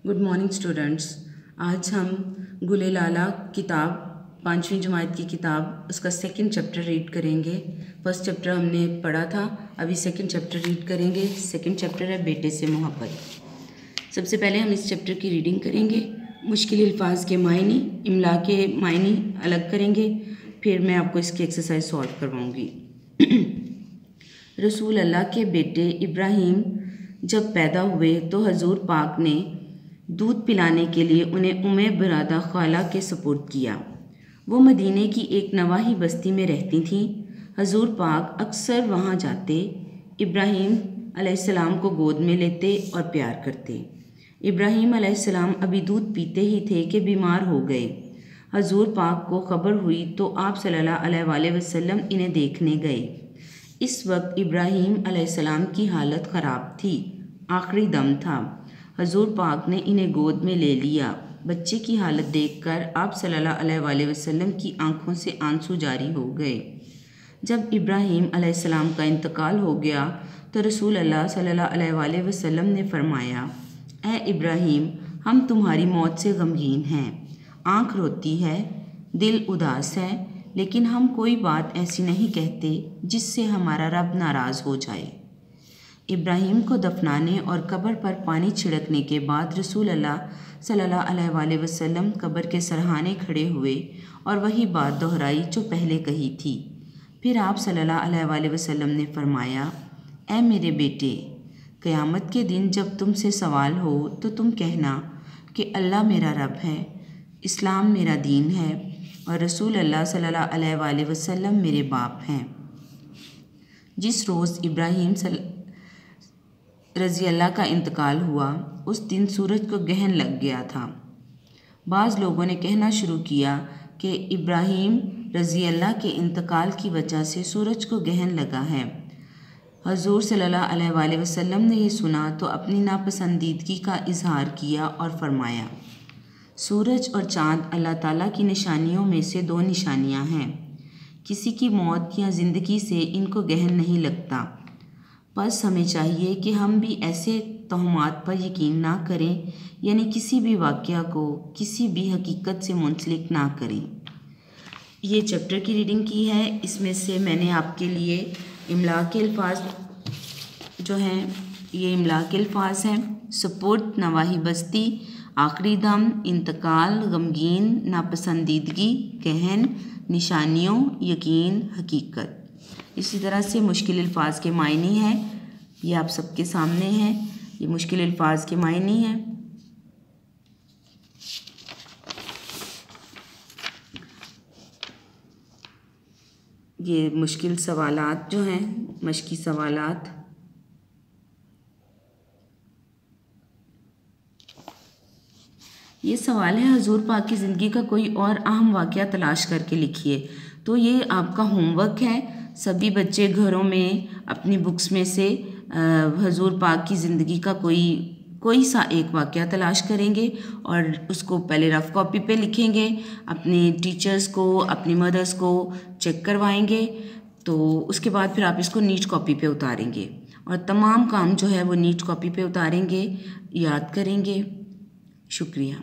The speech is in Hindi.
Good morning students. आज हम गुले लाला किताब 5वीं जमात की किताब उसका सेकंड चैप्टर रीड करेंगे। फर्स्ट चैप्टर हमने पढ़ा था, अभी सेकंड चैप्टर रीड करेंगे। सेकंड चैप्टर है बेटे से मोहब्बत। सबसे पहले हम इस चैप्टर की रीडिंग करेंगे, मुश्किल अल्फाज के मायने, इमला के मायने अलग करेंगे, फिर मैं आपको इसकी एक्सरसाइज सॉल्व करवाऊँगी। रसूल अल्लाह के बेटे इब्राहीम जब पैदा हुए तो हजूर पाक ने दूध पिलाने के लिए उन्हें उम्मे बरादा खाला के सुपुर्द किया। वो मदीने की एक नवाही बस्ती में रहती थीं। हजूर पाक अक्सर वहाँ जाते, इब्राहीम अलैहिस्सलाम को गोद में लेते और प्यार करते। इब्राहीम अलैहिस्सलाम अभी दूध पीते ही थे कि बीमार हो गए। हजूर पाक को खबर हुई तो आप सल्लल्लाहु अलैहि वसल्लम इन्हें देखने गए। इस वक्त इब्राहीम अलैहिस्सलाम की हालत ख़राब थी, आखिरी दम था। हजूर पाक ने इन्हें गोद में ले लिया। बच्चे की हालत देखकर आप सल्लल्लाहु अलैहि वसल्लम की आंखों से आंसू जारी हो गए। जब इब्राहीम अलैहिस्सलाम का इंतकाल हो गया तो रसूल अल्लाह सल्लल्लाहु अलैहि वसल्लम ने फरमाया, ए इब्राहीम, हम तुम्हारी मौत से गमगीन हैं। आँख रोती है, दिल उदास है, लेकिन हम कोई बात ऐसी नहीं कहते जिससे हमारा रब नाराज़ हो जाए। इब्राहीम को दफनाने और कब्र पर पानी छिड़कने के बाद रसूल अल्लाह सल्लल्लाहु अलैहि वसल्लम कब्र के सरहाने खड़े हुए और वही बात दोहराई जो पहले कही थी। फिर आप सल्लल्लाहु अलैहि वसल्लम ने फरमाया, ए मेरे बेटे, क़यामत के दिन जब तुमसे सवाल हो तो तुम कहना कि अल्लाह मेरा रब है, इस्लाम मेरा दीन है और रसूल अल्लाह सल्लल्लाहु अलैहि वसल्लम मेरे बाप हैं। जिस रोज़ इब्राहीम रज़ी अल्लाह का इंतकाल हुआ उस दिन सूरज को ग्रहण लग गया था। बाज़ लोगों ने कहना शुरू किया कि इब्राहीम रज़ी अल्लाह के इंतकाल की वजह से सूरज को ग्रहण लगा है। हजूर सल्लल्लाहु अलैहि वसल्लम ने यह सुना तो अपनी नापसंदीदगी का इजहार किया और फरमाया, सूरज और चाँद अल्लाह ताला की निशानियों में से दो निशानियां हैं। किसी की मौत या ज़िंदगी से इनको ग्रहण नहीं लगता। बस हमें चाहिए कि हम भी ऐसे तोहमात पर यकीन ना करें, यानी किसी भी वाक़या को किसी भी हकीकत से मुंसलिक ना करें। ये चैप्टर की रीडिंग की है। इसमें से मैंने आपके लिए इमला के अल्फाज जो हैं, ये इमला के अल्फाज हैं। सुपुर्द, नवाही बस्ती, आखिरी दम, इंतकाल, गमगीन, नापसंदीदगी, कहन, निशानियों, यकीन, हकीकत। इसी तरह से मुश्किल अल्फाज के मायने हैं, ये आप सबके सामने हैं। ये मुश्किल अल्फाज के मायने हैं। ये मुश्किल सवालात जो हैं, मश्की सवालात। ये सवाल है, हजूर पाक की ज़िंदगी का कोई और अहम वाक़या तलाश करके लिखिए। तो ये आपका होमवर्क है। सभी बच्चे घरों में अपनी बुक्स में से हजूर पाक की ज़िंदगी का कोई सा एक वाक़या तलाश करेंगे और उसको पहले रफ़ कॉपी पे लिखेंगे, अपने टीचर्स को, अपनी मदर्स को चेक करवाएंगे। तो उसके बाद फिर आप इसको नीट कॉपी पे उतारेंगे और तमाम काम जो है वो नीट कॉपी पे उतारेंगे, याद करेंगे। शुक्रिया।